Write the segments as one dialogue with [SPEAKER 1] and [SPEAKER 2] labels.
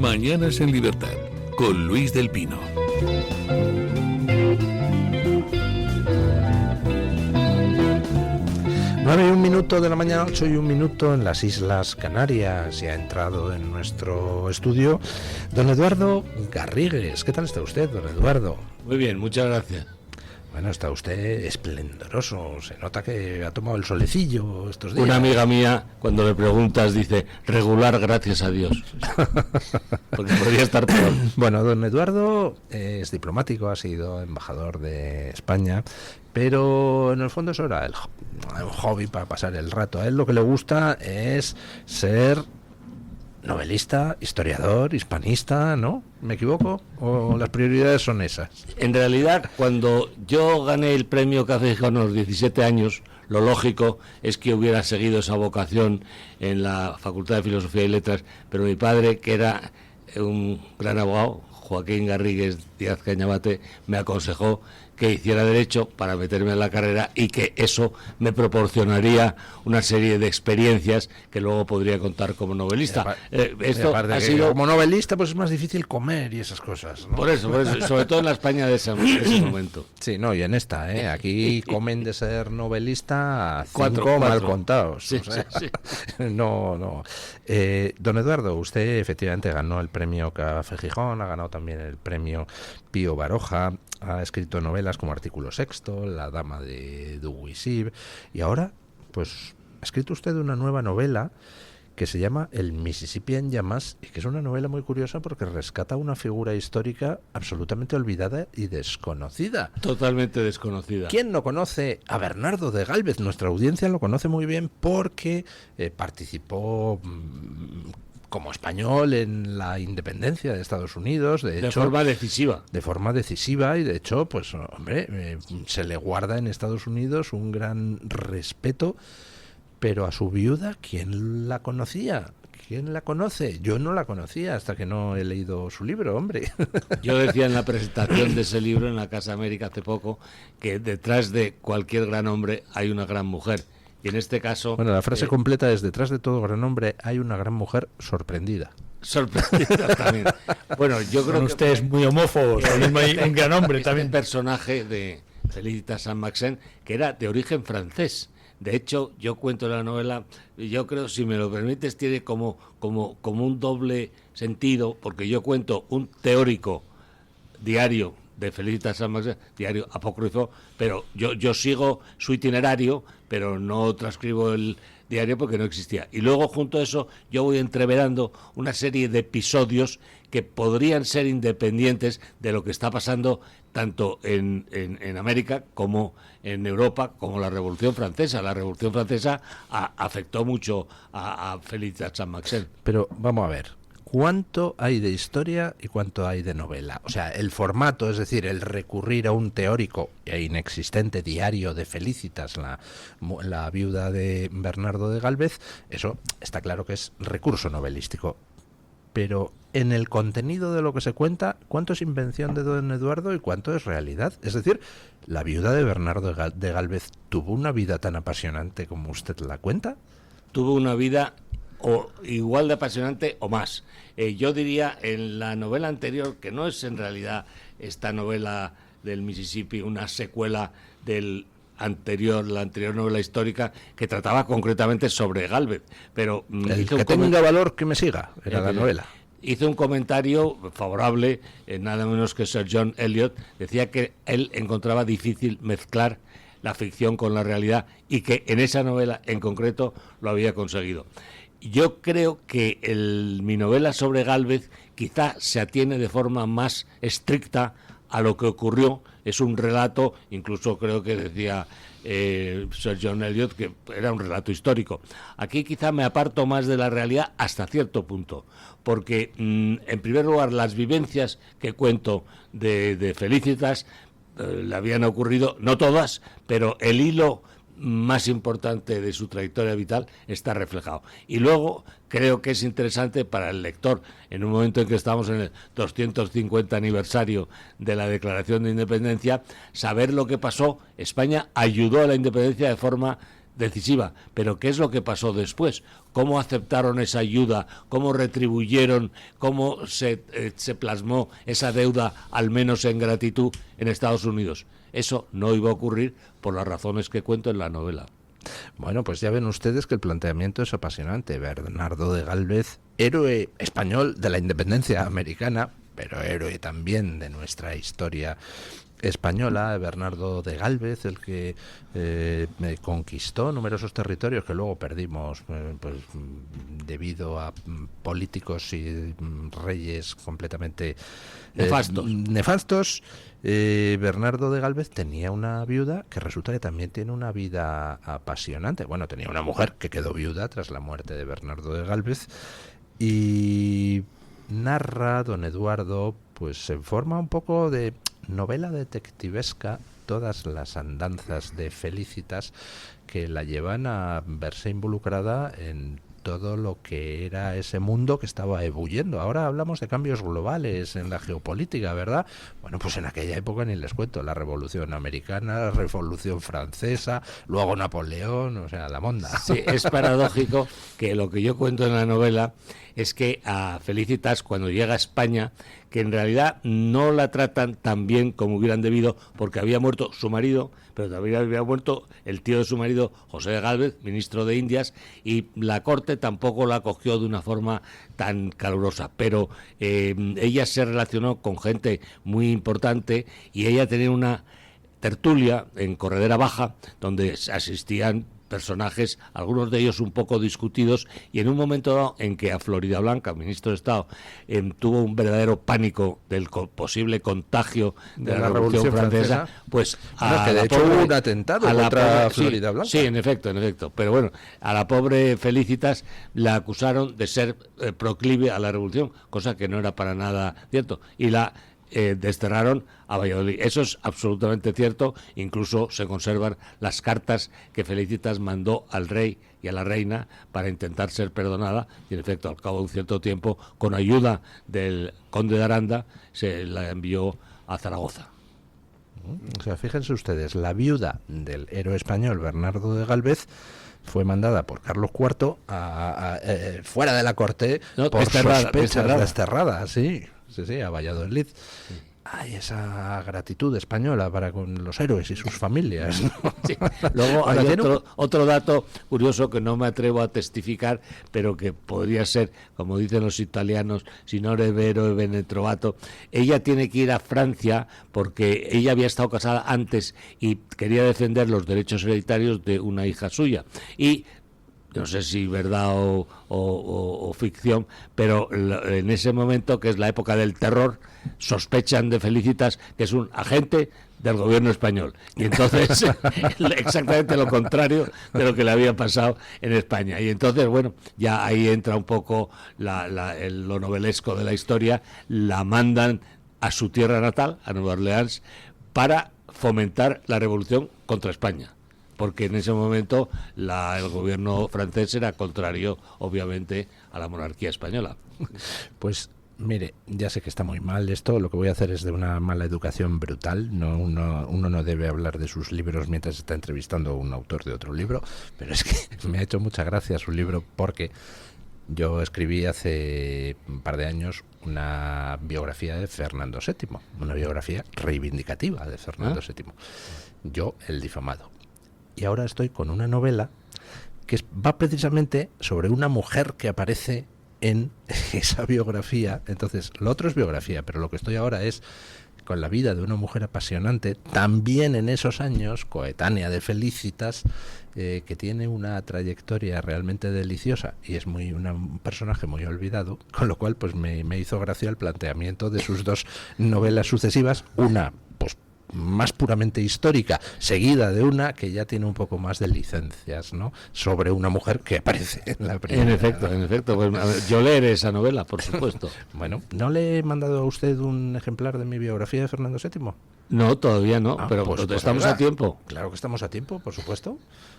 [SPEAKER 1] Mañanas en Libertad, con Luis del Pino.
[SPEAKER 2] Nueve y un minuto de la mañana, 8:01 en las Islas Canarias. Y ha entrado en nuestro estudio don Eduardo Garrigues. ¿Qué tal está usted, don Eduardo?
[SPEAKER 3] Muy bien, muchas gracias.
[SPEAKER 2] Bueno, está usted esplendoroso. Se nota que ha tomado el solecillo estos días.
[SPEAKER 3] Una amiga mía, cuando le preguntas, dice regular, gracias a Dios. Porque podría estar peor.
[SPEAKER 2] Bueno, don Eduardo es diplomático, ha sido embajador de España, pero en el fondo eso era un hobby para pasar el rato. A él lo que le gusta es ser novelista, historiador, hispanista, ¿no? ¿Me equivoco? ¿O las prioridades son esas?
[SPEAKER 3] En realidad, cuando yo gané el premio Café Gijón a los 17 años, lo lógico es que hubiera seguido esa vocación en la Facultad de Filosofía y Letras, pero mi padre, que era un gran abogado, Joaquín Garrigues Díaz Cañabate, me aconsejó que hiciera Derecho para meterme en la carrera y que eso me proporcionaría una serie de experiencias que luego podría contar como novelista.
[SPEAKER 2] Esto ha sido... Como novelista pues es más difícil comer y esas cosas, ¿no?
[SPEAKER 3] Por eso, sobre todo en la España de ese momento.
[SPEAKER 2] Sí, no, y en esta, aquí comen de ser novelista
[SPEAKER 3] cuatro
[SPEAKER 2] mal contados.
[SPEAKER 3] Sí,
[SPEAKER 2] o sea,
[SPEAKER 3] sí.
[SPEAKER 2] No. Don Eduardo, usted efectivamente ganó el premio Café Gijón, ha ganado también el premio Pío Baroja, ha escrito novelas como Artículo Sexto, La dama de Duguisib, y ahora, pues, ha escrito usted una nueva novela que se llama El Mississippi en llamas, y que es una novela muy curiosa porque rescata una figura histórica absolutamente olvidada y desconocida.
[SPEAKER 3] Totalmente desconocida.
[SPEAKER 2] ¿Quién no conoce a Bernardo de Gálvez? Nuestra audiencia lo conoce muy bien porque participó como español en la independencia de Estados Unidos, de
[SPEAKER 3] forma decisiva.
[SPEAKER 2] De forma decisiva, y de hecho, pues hombre, se le guarda en Estados Unidos un gran respeto, pero a su viuda, ¿quién la conocía? ¿Quién la conoce? Yo no la conocía hasta que no he leído su libro, hombre.
[SPEAKER 3] Yo decía en la presentación de ese libro en la Casa América hace poco que detrás de cualquier gran hombre hay una gran mujer. Y en este caso...
[SPEAKER 2] Bueno, la frase completa es: detrás de todo gran hombre hay una gran mujer sorprendida.
[SPEAKER 3] Sorprendida también. Bueno, yo creo que
[SPEAKER 4] ustedes muy homófobos. Hay un gran hombre también.
[SPEAKER 3] El personaje de Felicitas Saint-Maixent, que era de origen francés. De hecho, yo cuento en la novela, y yo creo, si me lo permites, tiene como un doble sentido, porque yo cuento un teórico diario de Felicitas Saint-Maixent, diario apócrifo, pero yo sigo su itinerario, pero no transcribo el diario porque no existía. Y luego, junto a eso, yo voy entreverando una serie de episodios que podrían ser independientes de lo que está pasando tanto en América como en Europa, como la Revolución Francesa. La Revolución Francesa afectó mucho a Felicitas Saint-Maixent.
[SPEAKER 2] Pero vamos a ver, ¿cuánto hay de historia y cuánto hay de novela? O sea, el formato, es decir, el recurrir a un teórico e inexistente diario de Felicitas, la viuda de Bernardo de Gálvez, eso está claro que es recurso novelístico. Pero en el contenido de lo que se cuenta, ¿cuánto es invención de don Eduardo y cuánto es realidad? Es decir, ¿la viuda de Bernardo de Gálvez tuvo una vida tan apasionante como usted la cuenta?
[SPEAKER 3] Tuvo una vida o igual de apasionante o más. Yo diría en la novela anterior, que no es en realidad esta novela del Mississippi una secuela de la anterior novela histórica que trataba concretamente sobre Gálvez, pero
[SPEAKER 2] el que tenga valor que me siga, era la novela.
[SPEAKER 3] Hizo un comentario favorable, nada menos que Sir John Eliot, decía que él encontraba difícil mezclar la ficción con la realidad y que en esa novela en concreto lo había conseguido. Yo creo que mi novela sobre Gálvez quizá se atiene de forma más estricta a lo que ocurrió. Es un relato, incluso creo que decía Sir John Eliot que era un relato histórico. Aquí quizá me aparto más de la realidad hasta cierto punto, porque en primer lugar las vivencias que cuento de Felicitas le habían ocurrido, no todas, pero el hilo más importante de su trayectoria vital está reflejado. Y luego creo que es interesante para el lector, en un momento en que estamos en el 250 aniversario de la Declaración de Independencia, saber lo que pasó. España ayudó a la independencia de forma decisiva, pero ¿qué es lo que pasó después? ¿Cómo aceptaron esa ayuda? ¿Cómo retribuyeron? ¿Cómo se plasmó esa deuda, al menos en gratitud, en Estados Unidos? Eso no iba a ocurrir por las razones que cuento en la novela.
[SPEAKER 2] Bueno, pues ya ven ustedes que el planteamiento es apasionante. Bernardo de Gálvez, héroe español de la independencia americana, pero héroe también de nuestra historia española. Bernardo de Gálvez, el que conquistó numerosos territorios que luego perdimos pues debido a políticos y reyes completamente nefastos. Bernardo de Gálvez tenía una viuda que resulta que también tiene una vida apasionante. Bueno, tenía una mujer que quedó viuda tras la muerte de Bernardo de Gálvez, y narra don Eduardo pues en forma un poco de novela detectivesca todas las andanzas de Felicitas que la llevan a verse involucrada en todo lo que era ese mundo que estaba ebulliendo. Ahora hablamos de cambios globales en la geopolítica, ¿verdad? Bueno, pues en aquella época ni les cuento, la Revolución Americana, la Revolución Francesa, luego Napoleón, o sea, la monda.
[SPEAKER 3] Sí, es paradójico que lo que yo cuento en la novela es que a Felicitas, cuando llega a España, que en realidad no la tratan tan bien como hubieran debido, porque había muerto su marido, pero también había muerto el tío de su marido, José de Gálvez, ministro de Indias, y la corte tampoco la acogió de una forma tan calurosa, pero ella se relacionó con gente muy importante y ella tenía una tertulia en Corredera Baja donde asistían personajes, algunos de ellos un poco discutidos, y en un momento dado en que a Floridablanca, ministro de Estado, tuvo un verdadero pánico del posible contagio de la Revolución Francesa, pues
[SPEAKER 2] que de hecho hubo un atentado contra Floridablanca.
[SPEAKER 3] Sí, en efecto, pero bueno, a la pobre Felicitas la acusaron de ser proclive a la Revolución, cosa que no era para nada cierto, y la desterraron a Valladolid. Eso es absolutamente cierto. Incluso se conservan las cartas que Felicitas mandó al rey y a la reina para intentar ser perdonada, y en efecto, al cabo de un cierto tiempo, con ayuda del conde de Aranda, se la envió a Zaragoza.
[SPEAKER 2] O sea, fíjense ustedes, la viuda del héroe español Bernardo de Gálvez fue mandada por Carlos IV fuera de la corte, por sospechas desterrada, sí, a Valladolid. Hay esa gratitud española para con los héroes y sus familias, ¿no?
[SPEAKER 3] Sí. Luego hay otro dato curioso que no me atrevo a testificar, pero que podría ser, como dicen los italianos, sinore vero e bene trovato. Ella tiene que ir a Francia porque ella había estado casada antes y quería defender los derechos hereditarios de una hija suya. Y no sé si verdad o ficción, pero en ese momento, que es la época del terror, sospechan de Felicitas que es un agente del gobierno español, y entonces exactamente lo contrario de lo que le había pasado en España. Y entonces, bueno, ya ahí entra un poco lo novelesco de la historia. La mandan a su tierra natal, a Nueva Orleans, para fomentar la revolución contra España, porque en ese momento el gobierno francés era contrario, obviamente, a la monarquía española.
[SPEAKER 2] Pues mire, ya sé que está muy mal esto, lo que voy a hacer es de una mala educación brutal. Uno no debe hablar de sus libros mientras está entrevistando a un autor de otro libro, pero es que me ha hecho mucha gracia su libro, porque yo escribí hace un par de años una biografía de Fernando VII, una biografía reivindicativa de Fernando VII. Yo, el difamado. Y ahora estoy con una novela que va precisamente sobre una mujer que aparece en esa biografía. Entonces, lo otro es biografía, pero lo que estoy ahora es con la vida de una mujer apasionante, también en esos años, coetánea de Felicitas, que tiene una trayectoria realmente deliciosa y es un personaje muy olvidado, con lo cual pues me hizo gracia el planteamiento de sus dos novelas sucesivas, una pues más puramente histórica, seguida de una que ya tiene un poco más de licencias, ¿no?, sobre una mujer que aparece en la primera.
[SPEAKER 3] En efecto, pues, yo leeré esa novela, por supuesto.
[SPEAKER 2] Bueno, ¿no le he mandado a usted un ejemplar de mi biografía de Fernando VII?
[SPEAKER 3] No, todavía no, pero
[SPEAKER 2] pues
[SPEAKER 3] estamos
[SPEAKER 2] oiga,
[SPEAKER 3] a tiempo.
[SPEAKER 2] Claro que estamos a tiempo, por supuesto.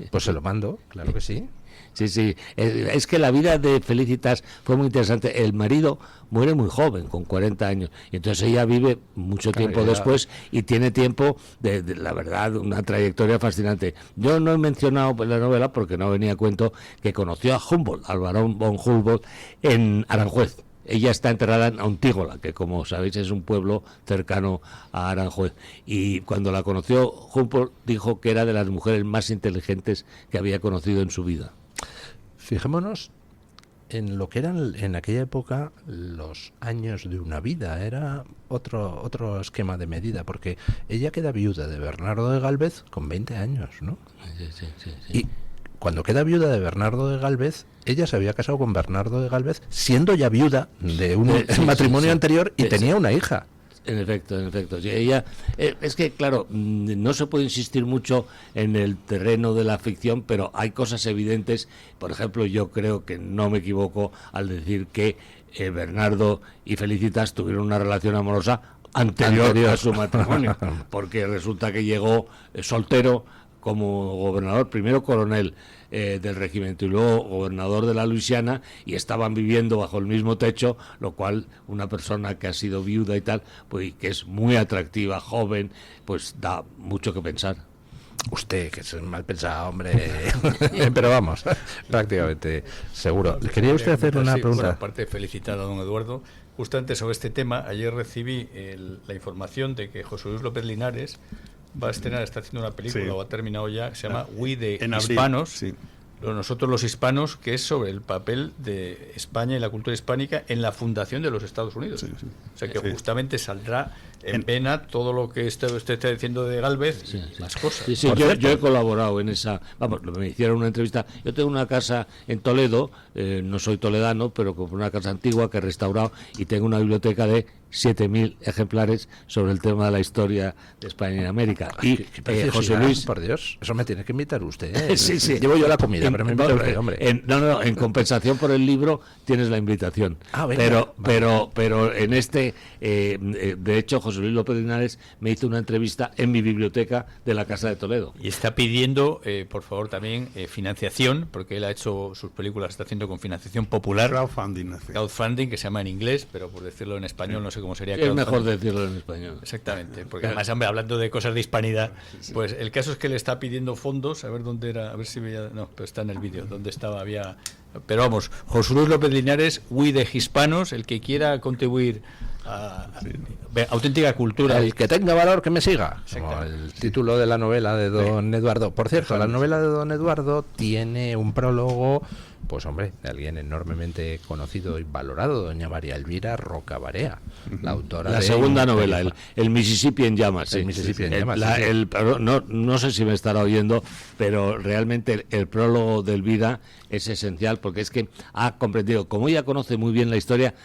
[SPEAKER 2] Pues se lo mando, claro que sí.
[SPEAKER 3] Sí. Es que la vida de Felicitas fue muy interesante. El marido muere muy joven, con 40 años. Y entonces ella vive mucho tiempo después y tiene tiempo de, la verdad, una trayectoria fascinante. Yo no he mencionado la novela porque no venía a cuento que conoció a Humboldt, al barón von Humboldt, en Aranjuez. Ella está enterrada en Ontígola, que como sabéis es un pueblo cercano a Aranjuez. Y cuando la conoció, Humboldt dijo que era de las mujeres más inteligentes que había conocido en su vida.
[SPEAKER 2] Fijémonos en lo que eran en aquella época los años de una vida. Era otro esquema de medida, porque ella queda viuda de Bernardo de Gálvez con 20 años, ¿no?
[SPEAKER 3] Sí.
[SPEAKER 2] Y cuando queda viuda de Bernardo de Gálvez, ella se había casado con Bernardo de Gálvez siendo ya viuda de un matrimonio anterior y tenía una hija.
[SPEAKER 3] En efecto. Sí, ella, es que, claro, no se puede insistir mucho en el terreno de la ficción, pero hay cosas evidentes. Por ejemplo, yo creo que no me equivoco al decir que Bernardo y Felicitas tuvieron una relación amorosa anterior a su matrimonio, porque resulta que llegó soltero como gobernador, primero coronel del regimiento y luego gobernador de la Luisiana, y estaban viviendo bajo el mismo techo, lo cual una persona que ha sido viuda y tal, pues que es muy atractiva, joven, pues da mucho que pensar.
[SPEAKER 2] Usted, que es mal pensado, hombre. Pero vamos, prácticamente seguro. ¿Quería usted hacer una pregunta?
[SPEAKER 4] Bueno, aparte de felicitar a don Eduardo, justamente sobre este tema, ayer recibí la información de que José Luis López Linares va a estrenar, está haciendo una película, o ha terminado ya, que se llama We de Hispanos,
[SPEAKER 5] sí.
[SPEAKER 4] Nosotros los hispanos, que es sobre el papel de España y la cultura hispánica en la fundación de los Estados Unidos.
[SPEAKER 5] Sí.
[SPEAKER 4] O sea que justamente saldrá en pena todo lo que usted está diciendo de Gálvez, las cosas.
[SPEAKER 3] Sí, yo he colaborado en esa, vamos, me hicieron una entrevista. Yo tengo una casa en Toledo, no soy toledano, pero con una casa antigua que he restaurado, y tengo una biblioteca de 7.000 ejemplares sobre el tema de la historia de España y América. Y José Luis,
[SPEAKER 2] por Dios, eso me tiene que invitar usted.
[SPEAKER 3] Sí.
[SPEAKER 2] Llevo yo la comida, pero me invita usted, hombre.
[SPEAKER 3] En compensación por el libro tienes la invitación.
[SPEAKER 2] Venga,
[SPEAKER 3] pero en este, de hecho, José Luis López Linares me hizo una entrevista en mi biblioteca de la Casa de Toledo.
[SPEAKER 4] Y está pidiendo, por favor, también financiación, porque él ha hecho sus películas, está haciendo con financiación popular. Crowdfunding, que se llama en inglés, pero por decirlo en español no sé cómo sería.
[SPEAKER 3] Es mejor decirlo en español.
[SPEAKER 4] Exactamente, porque además, hombre, hablando de cosas de hispanidad, pues el caso es que le está pidiendo fondos, a ver dónde era, a ver si veía, no, pero está en el vídeo, dónde estaba, había... Pero vamos, José Luis López Linares, We de Hispanos, el que quiera contribuir a auténtica cultura.
[SPEAKER 2] El que tenga valor, que me siga. Como el título de la novela de don Eduardo. Por cierto, la novela de don Eduardo tiene un prólogo, pues hombre, de alguien enormemente conocido y valorado, doña María Elvira Roca Barea, la autora
[SPEAKER 3] la
[SPEAKER 2] de
[SPEAKER 3] segunda novela, el Mississippi en llamas.
[SPEAKER 2] El Mississippi en llamas.
[SPEAKER 3] No sé si me estará oyendo, pero realmente el prólogo de Elvira es esencial, porque es que ha comprendido, como ella conoce muy bien la historia.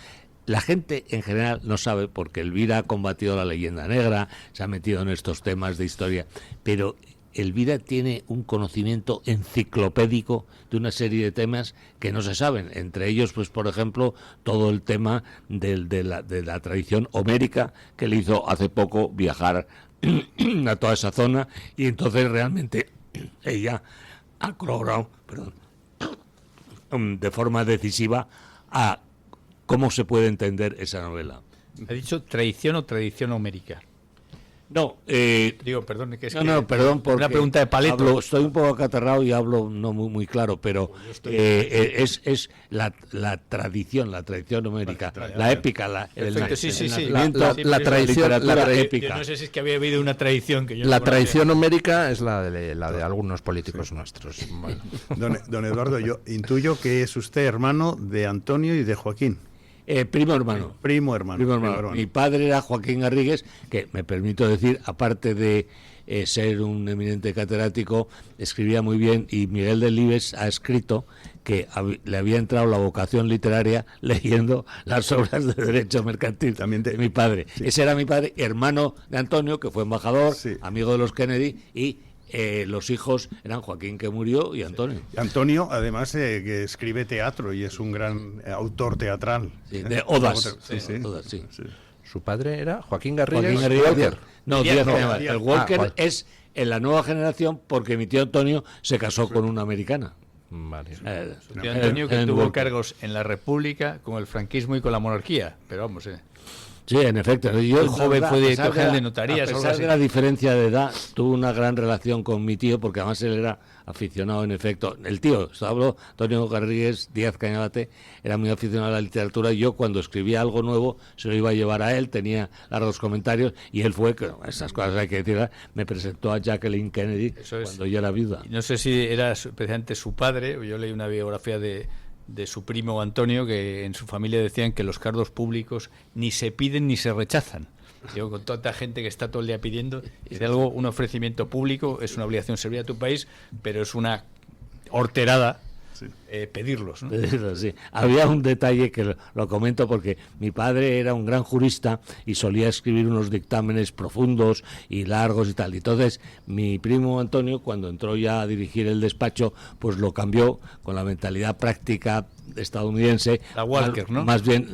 [SPEAKER 3] La gente en general no sabe, porque Elvira ha combatido la leyenda negra, se ha metido en estos temas de historia, pero Elvira tiene un conocimiento enciclopédico de una serie de temas que no se saben, entre ellos, pues por ejemplo, todo el tema de la tradición homérica, que le hizo hace poco viajar a toda esa zona, y entonces realmente ella ha colaborado, de forma decisiva a cómo se puede entender esa novela.
[SPEAKER 4] ¿Ha dicho tradición o tradición homérica?
[SPEAKER 3] No,
[SPEAKER 4] digo, perdón, que es
[SPEAKER 3] perdón, porque
[SPEAKER 4] una pregunta de paleto.
[SPEAKER 3] Estoy un poco acatarrado y hablo no muy claro, pero es la tradición homérica, la épica, la
[SPEAKER 2] tradición
[SPEAKER 3] épica.
[SPEAKER 4] Yo no sé si es que había habido una tradición que yo
[SPEAKER 2] la tradición homérica es la de algunos políticos nuestros. Bueno.
[SPEAKER 5] Don Eduardo, yo intuyo que es usted hermano de Antonio y de Joaquín.
[SPEAKER 3] Primo hermano. Mi padre era Joaquín Garrigues, que me permito decir, aparte de ser un eminente catedrático, escribía muy bien, y Miguel Delibes ha escrito que le había entrado la vocación literaria leyendo las obras de derecho mercantil de mi padre. Sí. Ese era mi padre, hermano de Antonio, que fue embajador, amigo de los Kennedy, y los hijos eran Joaquín, que murió, y Antonio.
[SPEAKER 5] Antonio, además, que escribe teatro y es un gran autor teatral.
[SPEAKER 3] Sí, de odas.
[SPEAKER 5] Odas, sí.
[SPEAKER 2] Su padre era Joaquín Garrigues,
[SPEAKER 3] Walker. No, Díaz Cañabate.
[SPEAKER 5] Díaz.
[SPEAKER 3] El Walker
[SPEAKER 2] Joder.
[SPEAKER 3] es en la nueva generación porque mi tío Antonio se casó con una americana.
[SPEAKER 2] Vale.
[SPEAKER 4] Su tío Antonio, que
[SPEAKER 3] el
[SPEAKER 4] tuvo
[SPEAKER 3] Walker.
[SPEAKER 4] cargos en la República, con el franquismo y con la monarquía. Pero vamos,
[SPEAKER 3] Sí, en efecto. Yo,
[SPEAKER 4] el joven fue director
[SPEAKER 3] a pesar
[SPEAKER 4] general de
[SPEAKER 3] la-
[SPEAKER 4] notarías,
[SPEAKER 3] A
[SPEAKER 4] algo
[SPEAKER 3] pesar
[SPEAKER 4] así.
[SPEAKER 3] de la diferencia de edad, tuvo una gran relación con mi tío, porque además él era aficionado, en efecto. El tío, hablo, Antonio Garrigues Díaz Cañabate, era muy aficionado a la literatura, y yo cuando escribía algo nuevo se lo iba a llevar a él, tenía largos comentarios, y él fue, que esas cosas hay que decirlas, me presentó a Jacqueline Kennedy
[SPEAKER 4] Eso es.
[SPEAKER 3] cuando yo era viuda.
[SPEAKER 4] Y no sé si era precisamente su padre, yo leí una biografía de su primo Antonio, que en su familia decían que los cargos públicos ni se piden ni se rechazan. Digo, con tanta gente que está todo el día pidiendo, y de algo, un ofrecimiento público es una obligación servir a tu país, pero es una horterada pedirlos, ¿no?
[SPEAKER 3] Sí. Había un detalle que lo comento porque mi padre era un gran jurista y solía escribir unos dictámenes profundos y largos y tal. Entonces, mi primo Antonio, cuando entró ya a dirigir el despacho, pues lo cambió con la mentalidad práctica estadounidense,
[SPEAKER 4] La Walker, ¿no?
[SPEAKER 3] más bien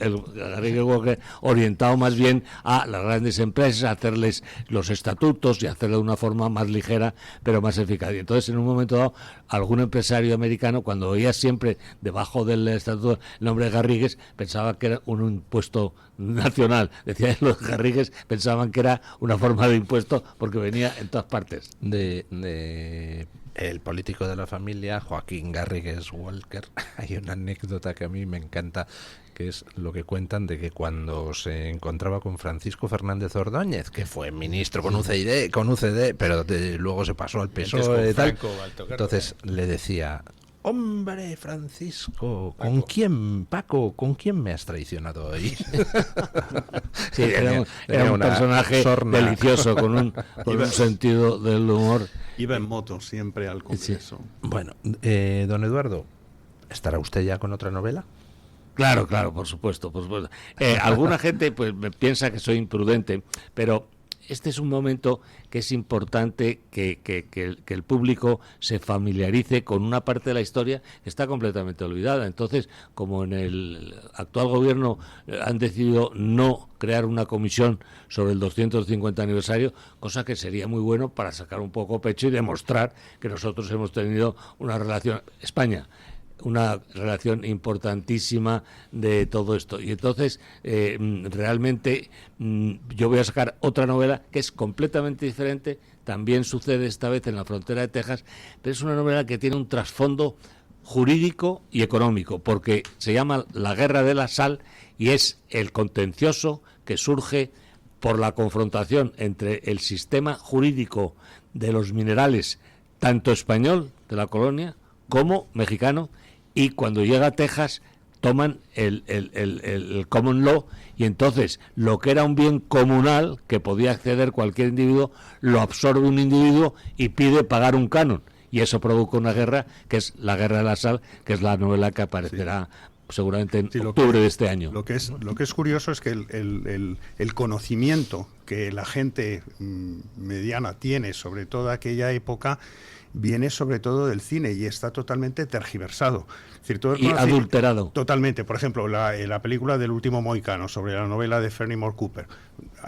[SPEAKER 3] el Garrigues Walker, orientado más bien a las grandes empresas, a hacerles los estatutos y hacerlo de una forma más ligera pero más eficaz. Y entonces, en un momento dado, algún empresario americano, cuando oía siempre debajo del estatuto el nombre de Garrigues, pensaba que era un impuesto nacional. Decía, los Garrigues pensaban que era una forma de impuesto porque venía en todas partes.
[SPEAKER 2] De el político de la familia, Joaquín Garrigues Walker, hay una anécdota que a mí me encanta, que es lo que cuentan de que cuando se encontraba con Francisco Fernández Ordóñez, que fue ministro con UCD, pero luego se pasó al
[SPEAKER 4] Antes
[SPEAKER 2] PSOE
[SPEAKER 4] con
[SPEAKER 2] y tal,
[SPEAKER 4] Franco, alto cargo.
[SPEAKER 2] entonces le decía: hombre, Francisco, ¿con quién, Paco? ¿Con quién me has traicionado hoy?
[SPEAKER 3] Sí, era un
[SPEAKER 2] Tenía una
[SPEAKER 3] personaje
[SPEAKER 2] sorna.
[SPEAKER 3] delicioso, con un sentido del humor.
[SPEAKER 5] Iba en moto siempre al Congreso.
[SPEAKER 2] Bueno, don Eduardo, ¿estará usted ya con otra novela?
[SPEAKER 3] Claro, por supuesto. Alguna gente pues me piensa que soy imprudente, pero este es un momento que es importante que el público se familiarice con una parte de la historia que está completamente olvidada. Entonces, como en el actual gobierno han decidido no crear una comisión sobre el 250 aniversario, cosa que sería muy bueno para sacar un poco pecho y demostrar que nosotros hemos tenido una relación, España, una relación importantísima de todo esto. Y entonces, realmente, yo voy a sacar otra novela que es completamente diferente. También sucede esta vez en la frontera de Texas, pero es una novela que tiene un trasfondo jurídico y económico, porque se llama La Guerra de la Sal y es el contencioso que surge por la confrontación entre el sistema jurídico de los minerales, tanto español, de la colonia, como mexicano, y cuando llega a Texas toman el common law, y entonces lo que era un bien comunal que podía acceder cualquier individuo lo absorbe un individuo y pide pagar un canon, y eso provoca una guerra que es la Guerra de la Sal, que es la novela que aparecerá seguramente en octubre de este año.
[SPEAKER 5] Lo que es curioso es que el conocimiento que la gente mediana tiene sobre toda aquella época viene sobre todo del cine y está totalmente tergiversado. Es decir, todo el
[SPEAKER 3] Y adulterado.
[SPEAKER 5] Totalmente. Por ejemplo, la película del último Mohicano, sobre la novela de Fenimore Cooper,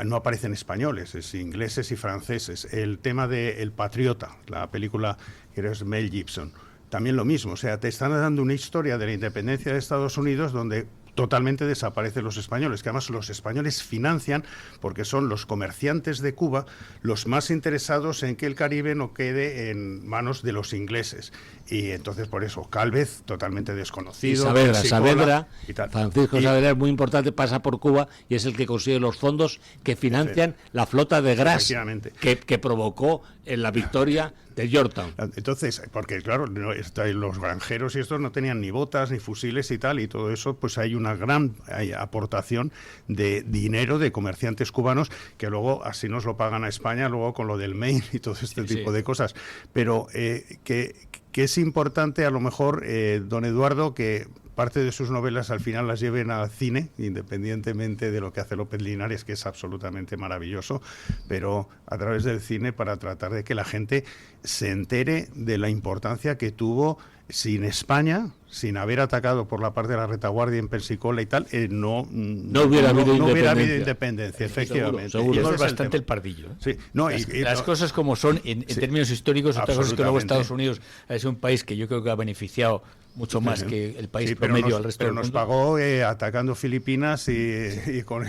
[SPEAKER 5] no aparecen españoles, es ingleses y franceses. El tema de El Patriota, la película que es Mel Gibson, también lo mismo. O sea, te están dando una historia de la independencia de Estados Unidos donde totalmente desaparecen los españoles, que además los españoles financian, porque son los comerciantes de Cuba los más interesados en que el Caribe no quede en manos de los ingleses. Y entonces por eso Gálvez, totalmente desconocido.
[SPEAKER 3] Y
[SPEAKER 5] Sicola
[SPEAKER 3] Saavedra,
[SPEAKER 5] y tal.
[SPEAKER 3] Francisco
[SPEAKER 5] Y-
[SPEAKER 3] Saavedra es muy importante, pasa por Cuba y es el que consigue los fondos que financian la flota de Gras
[SPEAKER 5] Efectivamente.
[SPEAKER 3] que provocó en la victoria de Yorktown.
[SPEAKER 5] Entonces, porque claro, los granjeros y estos no tenían ni botas ni fusiles y tal, y todo eso, pues hay una gran aportación de dinero de comerciantes cubanos que luego así nos lo pagan a España, luego con lo del Maine y todo este tipo de cosas. Pero que es importante a lo mejor, don Eduardo, que parte de sus novelas al final las lleven al cine, independientemente de lo que hace López Linares, que es absolutamente maravilloso, pero a través del cine para tratar de que la gente se entere de la importancia que tuvo sin España, sin haber atacado por la parte de la retaguardia en Pensacola y tal, no
[SPEAKER 3] hubiera habido
[SPEAKER 5] independencia, efectivamente.
[SPEAKER 3] Seguro.
[SPEAKER 5] Y ese
[SPEAKER 4] Es
[SPEAKER 5] es
[SPEAKER 4] bastante
[SPEAKER 5] el
[SPEAKER 4] el pardillo.
[SPEAKER 5] Sí, no,
[SPEAKER 4] Las cosas como son en términos históricos, otra cosa es que luego Estados Unidos es un país que yo creo que ha beneficiado mucho más que el país promedio al resto del mundo.
[SPEAKER 5] Pero nos pagó atacando Filipinas y con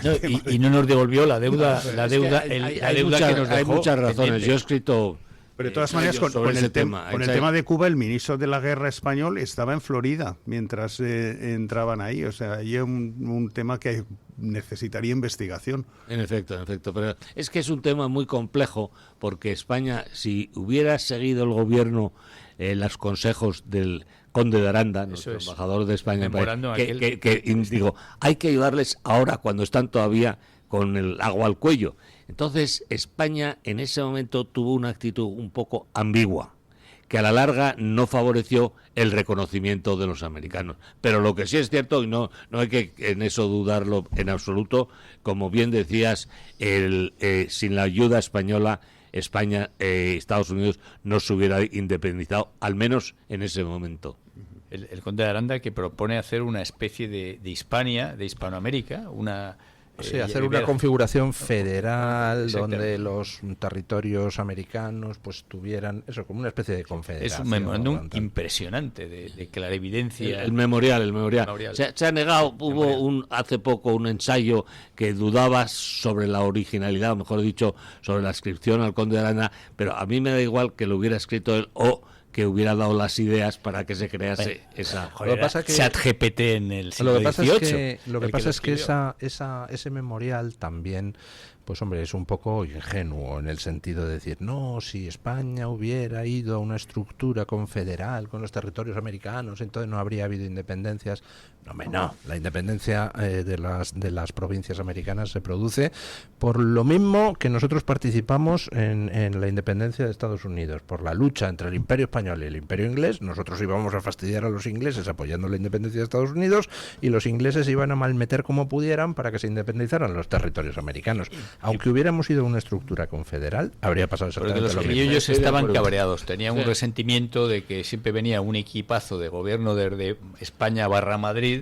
[SPEAKER 4] y no nos devolvió la deuda, que nos dejó.
[SPEAKER 3] Hay muchas razones.
[SPEAKER 4] pendiente.
[SPEAKER 3] Yo he escrito.
[SPEAKER 5] Pero de todas maneras, con el tema de Cuba, el ministro de la Guerra español estaba en Florida mientras entraban ahí. O sea, hay un tema que necesitaría investigación.
[SPEAKER 3] En efecto. Pero es que es un tema muy complejo, porque España, si hubiera seguido el gobierno los consejos del conde de Aranda, nuestro embajador de España, digo, hay que ayudarles ahora cuando están todavía con el agua al cuello. Entonces, España en ese momento tuvo una actitud un poco ambigua, que a la larga no favoreció el reconocimiento de los americanos. Pero lo que sí es cierto, y no hay que en eso dudarlo en absoluto, como bien decías, sin la ayuda española, España, Estados Unidos no se hubiera independizado, al menos en ese momento.
[SPEAKER 4] El conde de Aranda, que propone hacer una especie de Hispania, de Hispanoamérica,
[SPEAKER 2] hacer una configuración federal donde los territorios americanos pues tuvieran eso como una especie de confederación.
[SPEAKER 4] Es un memorándum impresionante de clarividencia.
[SPEAKER 3] El memorial. Se ha negado, hubo hace poco un ensayo que dudaba sobre la originalidad, o mejor dicho, sobre la inscripción al conde de Aranda, pero a mí me da igual que lo hubiera escrito él o que hubiera dado las ideas para que se crease esa.
[SPEAKER 4] Lo que pasa es que ChatGPT en el siglo XVIII.
[SPEAKER 2] Lo que pasa es que ese memorial también, pues hombre, es un poco ingenuo en el sentido de decir, no, si España hubiera ido a una estructura confederal con los territorios americanos, entonces no habría habido independencias. No, la independencia de las provincias americanas se produce por lo mismo que nosotros participamos en la independencia de Estados Unidos, por la lucha entre el Imperio Español y el Imperio Inglés. Nosotros íbamos a fastidiar a los ingleses apoyando la independencia de Estados Unidos y los ingleses iban a malmeter como pudieran para que se independizaran los territorios americanos. Aunque hubiéramos ido a una estructura confederal, habría pasado exactamente lo mismo.
[SPEAKER 4] Porque ellos estaban cabreados, tenían un resentimiento de que siempre venía un equipazo de gobierno desde España / Madrid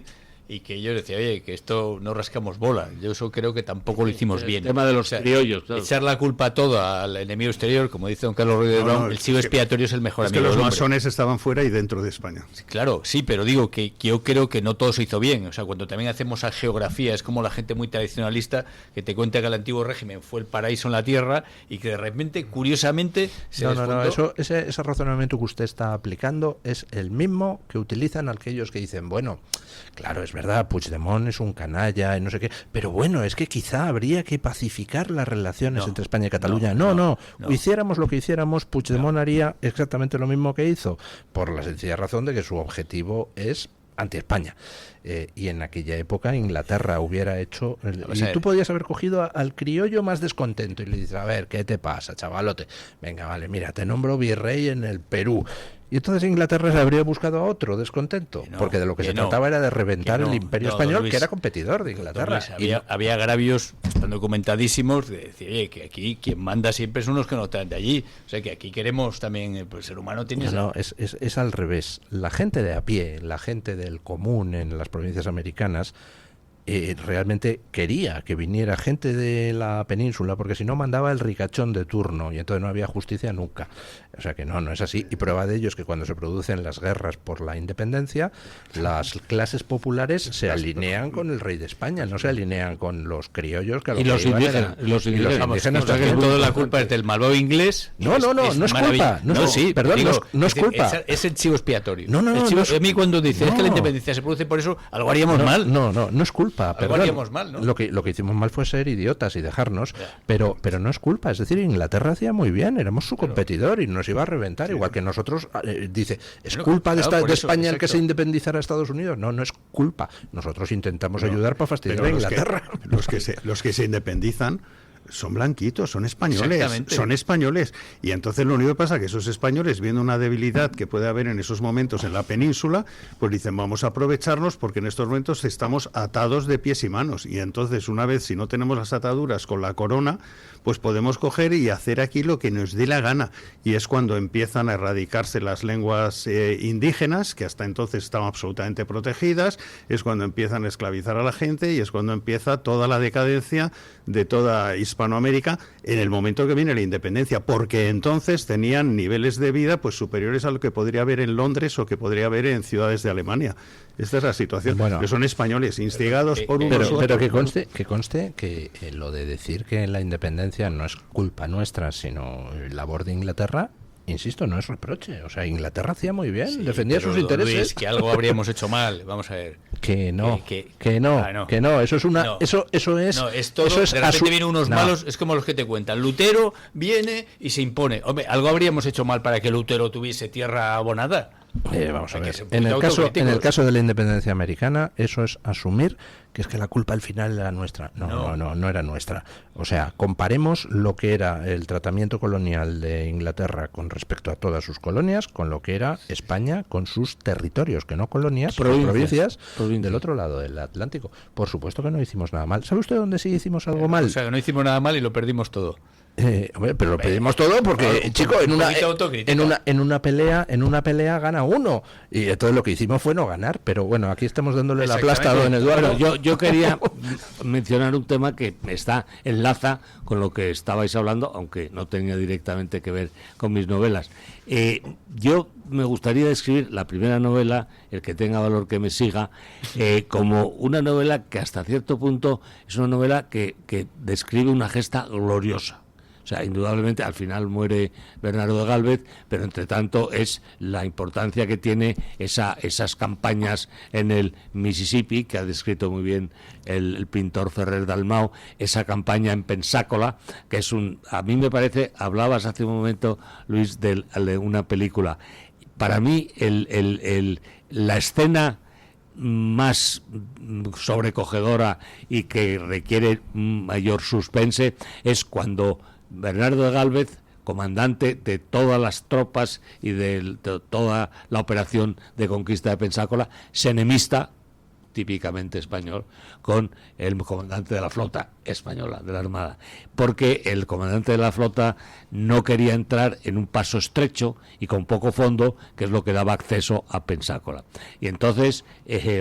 [SPEAKER 4] y que ellos decían, oye, que esto no rascamos bola. Yo eso creo que tampoco lo hicimos bien.
[SPEAKER 3] El tema de los criollos, claro.
[SPEAKER 4] Echar la culpa toda al enemigo exterior, como dice don Carlos Ruiz de Brown, el chivo expiatorio es el mejor amigo del hombre.
[SPEAKER 5] Los masones estaban fuera y dentro de España.
[SPEAKER 4] Claro, sí, pero digo que yo creo que no todo se hizo bien. O sea, cuando también hacemos a geografía, es como la gente muy tradicionalista que te cuenta que el antiguo régimen fue el paraíso en la tierra y que de repente, curiosamente,
[SPEAKER 2] ese razonamiento que usted está aplicando es el mismo que utilizan aquellos que dicen, bueno, claro, es verdad, Puigdemont es un canalla y no sé qué, pero bueno, es que quizá habría que pacificar las relaciones entre España y Cataluña. No. Hiciéramos lo que hiciéramos, Puigdemont haría exactamente lo mismo que hizo, por la sencilla razón de que su objetivo es anti-España. Y en aquella época Inglaterra hubiera hecho... y tú podías haber cogido al criollo más descontento y le dices, a ver, ¿qué te pasa, chavalote? Venga, vale, mira, te nombro virrey en el Perú. Y entonces Inglaterra se habría buscado a otro descontento, porque de lo que se trataba era de reventar el Imperio Español, Luis, que era competidor de Inglaterra.
[SPEAKER 4] Luis, había agravios, están documentadísimos, de decir, oye, que aquí quien manda siempre son los que no están de allí. O sea, que aquí queremos también, pues el ser humano tiene...
[SPEAKER 2] No, es al revés. La gente de a pie, la gente del común en las provincias americanas, realmente quería que viniera gente de la península, porque si no mandaba el ricachón de turno y entonces no había justicia nunca. O sea que no es así. Y prueba de ello es que cuando se producen las guerras por la independencia, las clases populares se alinean con el rey de España, no se alinean con los criollos que
[SPEAKER 3] los indígenas. Los indígenas,
[SPEAKER 4] o sea, que toda la culpa es del malvado inglés.
[SPEAKER 2] No es culpa. No es culpa.
[SPEAKER 4] Es el chivo expiatorio.
[SPEAKER 2] No,
[SPEAKER 4] a mí cuando dices que la independencia se produce por eso, algo haríamos mal.
[SPEAKER 2] No es culpa.
[SPEAKER 4] Algo haríamos mal, ¿no?
[SPEAKER 2] Lo que hicimos mal fue ser idiotas y dejarnos, pero no es culpa. Es decir, Inglaterra hacía muy bien, éramos su competidor y nos iba a reventar, igual que nosotros. Dice, ¿es culpa de España el que se independizara a Estados Unidos? No es culpa. Nosotros intentamos ayudar para fastidiar a Inglaterra.
[SPEAKER 5] Los que se independizan son blanquitos, son españoles,
[SPEAKER 4] Exactamente.
[SPEAKER 5] son españoles. Y entonces lo único que pasa es que esos españoles, viendo una debilidad que puede haber en esos momentos en la península, pues dicen, vamos a aprovecharnos porque en estos momentos estamos atados de pies y manos. Y entonces, una vez, si no tenemos las ataduras con la corona, pues podemos coger y hacer aquí lo que nos dé la gana. Y es cuando empiezan a erradicarse las lenguas indígenas, que hasta entonces estaban absolutamente protegidas, es cuando empiezan a esclavizar a la gente y es cuando empieza toda la decadencia de toda Hispanoamérica en el momento que viene la independencia, porque entonces tenían niveles de vida pues superiores a lo que podría haber en Londres o que podría haber en ciudades de Alemania. Esta es la situación.
[SPEAKER 2] Bueno,
[SPEAKER 5] que son españoles instigados por unos
[SPEAKER 2] pero
[SPEAKER 5] otros.
[SPEAKER 2] que conste que lo de decir que la independencia no es culpa nuestra, sino labor de Inglaterra, insisto, no es reproche. O sea, Inglaterra hacía muy bien,
[SPEAKER 4] Sí,
[SPEAKER 2] defendía
[SPEAKER 4] pero,
[SPEAKER 2] sus intereses.
[SPEAKER 4] Luis, que algo habríamos hecho mal. Vamos a ver.
[SPEAKER 2] Que no,
[SPEAKER 4] Que
[SPEAKER 2] no. Eso es una,
[SPEAKER 4] No.
[SPEAKER 2] eso es,
[SPEAKER 4] No, es todo.
[SPEAKER 2] eso es
[SPEAKER 4] De repente vienen unos
[SPEAKER 2] no.
[SPEAKER 4] malos, es como los que te cuentan. Lutero viene y se impone. Hombre, algo habríamos hecho mal para que Lutero tuviese tierra abonada.
[SPEAKER 2] Vamos a
[SPEAKER 4] Hay que
[SPEAKER 2] ver.
[SPEAKER 4] ser un
[SPEAKER 2] En
[SPEAKER 4] poquito
[SPEAKER 2] el
[SPEAKER 4] autocríticos.
[SPEAKER 2] caso de la independencia americana, eso es asumir que es que la culpa al final era nuestra. No era nuestra. O sea, comparemos lo que era el tratamiento colonial de Inglaterra con respecto a todas sus colonias con lo que era España con sus territorios, que no colonias, provincias del otro lado del Atlántico. Por supuesto que no hicimos nada mal. ¿Sabe usted dónde sí hicimos algo mal?
[SPEAKER 4] O sea, que no hicimos nada mal y lo perdimos todo.
[SPEAKER 2] Hombre, pero lo pedimos todo porque, chico, en una pelea gana uno, y entonces lo que hicimos fue no ganar. Pero bueno, aquí estamos dándole la plasta a don Eduardo.
[SPEAKER 3] Bueno, yo quería mencionar un tema que enlaza con lo que estabais hablando, aunque no tenía directamente que ver con mis novelas. Yo me gustaría describir la primera novela, El que tenga valor que me siga, como una novela que hasta cierto punto es una novela que describe una gesta gloriosa. O sea, indudablemente al final muere Bernardo de Gálvez, pero entre tanto es la importancia que tiene esas campañas en el Mississippi, que ha descrito muy bien el pintor Ferrer Dalmau, esa campaña en Pensácola, que es a mí me parece, hablabas hace un momento, Luis, de una película. Para mí, la escena más sobrecogedora y que requiere mayor suspense es cuando Bernardo de Gálvez, comandante de todas las tropas y de toda la operación de conquista de Pensácola, se enemista, típicamente español, con el comandante de la flota española, de la Armada, porque el comandante de la flota no quería entrar en un paso estrecho y con poco fondo, que es lo que daba acceso a Pensácola. Y entonces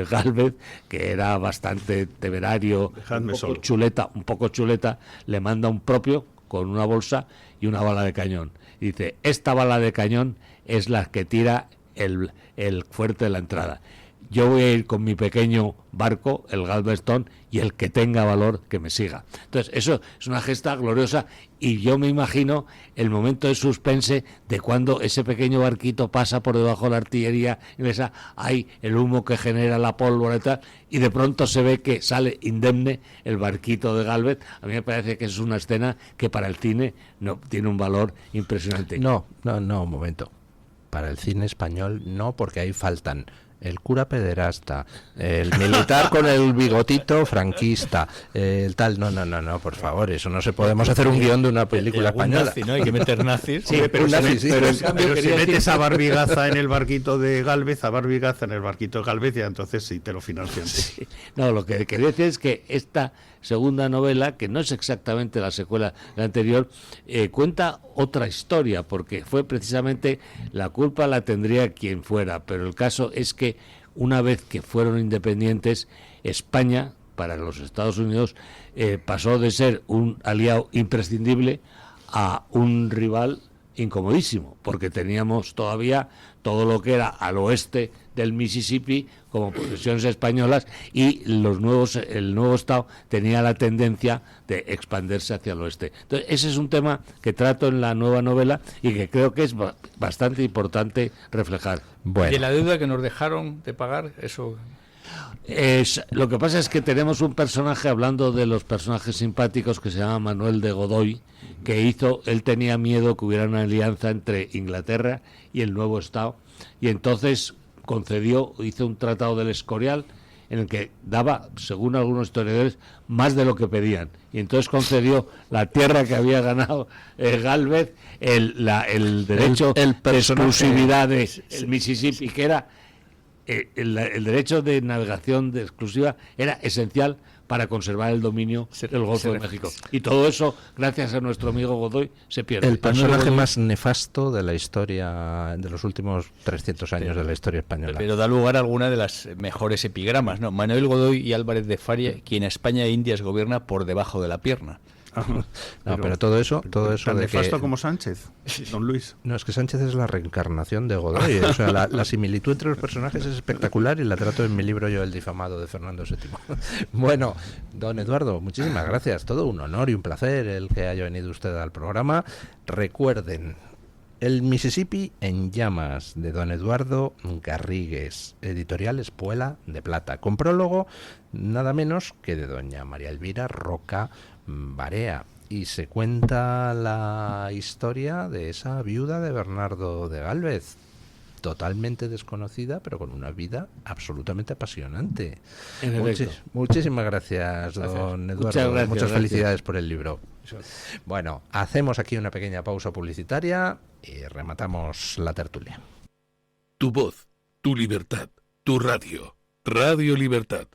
[SPEAKER 3] Gálvez, que era bastante temerario, un poco chuleta, le manda un propio con una bolsa y una bala de cañón. Y dice, esta bala de cañón es la que tira el fuerte de la entrada. Yo voy a ir con mi pequeño barco, el Galveston, y el que tenga valor que me siga. Entonces, eso es una gesta gloriosa, y yo me imagino el momento de suspense de cuando ese pequeño barquito pasa por debajo de la artillería inglesa, hay el humo que genera la pólvora y tal, y de pronto se ve que sale indemne el barquito de Gálvez. A mí me parece que es una escena que para el cine no tiene un valor impresionante.
[SPEAKER 2] No, un momento. Para el cine español no, porque ahí faltan el cura pederasta, el militar con el bigotito franquista, el tal, no, por favor, eso no se podemos hacer un guión de una película española.
[SPEAKER 4] Nazi, ¿no? Hay que meter nazis.
[SPEAKER 2] Sí, pero en cambio
[SPEAKER 5] si metes a Barbigaza en el barquito de Gálvez, a Barbigaza en el barquito de Gálvez, y entonces sí te lo financian.
[SPEAKER 3] Sí. No, lo que quería decir es que esta segunda novela, que no es exactamente la secuela de la anterior, cuenta otra historia, porque fue precisamente la culpa la tendría quien fuera, pero el caso es que una vez que fueron independientes, España, para los Estados Unidos, pasó de ser un aliado imprescindible a un rival incomodísimo, porque teníamos todavía todo lo que era al oeste del Mississippi como posesiones españolas, y el nuevo Estado tenía la tendencia de expandirse hacia el oeste. Entonces, ese es un tema que trato en la nueva novela y que creo que es bastante importante reflejar.
[SPEAKER 2] Bueno.
[SPEAKER 4] ¿Y la deuda que nos dejaron de pagar? Eso...
[SPEAKER 3] Lo que pasa es que tenemos un personaje, hablando de los personajes simpáticos, que se llama Manuel de Godoy, que él tenía miedo que hubiera una alianza entre Inglaterra y el nuevo Estado, y entonces hizo un tratado del Escorial, en el que daba, según algunos historiadores, más de lo que pedían. Y entonces concedió la tierra que había ganado Gálvez, el derecho
[SPEAKER 2] El
[SPEAKER 3] de
[SPEAKER 2] personaje.
[SPEAKER 3] exclusividad del Mississippi, que era el derecho de navegación de exclusiva, era esencial para conservar el dominio del Golfo de México. Y todo eso, gracias a nuestro amigo Godoy, se pierde.
[SPEAKER 2] El personaje más nefasto de la historia, de los últimos 300 años de la historia española.
[SPEAKER 4] Pero da lugar a alguna de las mejores epigramas, ¿no? Manuel Godoy y Álvarez de Faria, quien a España e Indias gobierna por debajo de la pierna.
[SPEAKER 2] No, pero todo eso
[SPEAKER 5] tan
[SPEAKER 2] de
[SPEAKER 5] nefasto
[SPEAKER 2] que,
[SPEAKER 5] como Sánchez, don Luis.
[SPEAKER 2] no, es que Sánchez es la reencarnación de Godoy. O sea, la similitud entre los personajes es espectacular y la trato en mi libro Yo el difamado de Fernando VII. Bueno, don Eduardo, muchísimas gracias. Todo un honor y un placer el que haya venido usted al programa. Recuerden, El Mississippi en llamas, de don Eduardo Garrigues, editorial Espuela de Plata, con prólogo nada menos que de doña María Elvira Roca Barea, y se cuenta la historia de esa viuda de Bernardo de Gálvez, totalmente desconocida, pero con una vida absolutamente apasionante. Muchísimas gracias, don Eduardo. Muchas felicidades por el libro. Bueno, hacemos aquí una pequeña pausa publicitaria y rematamos la tertulia.
[SPEAKER 1] Tu voz, tu libertad, tu radio. Radio Libertad.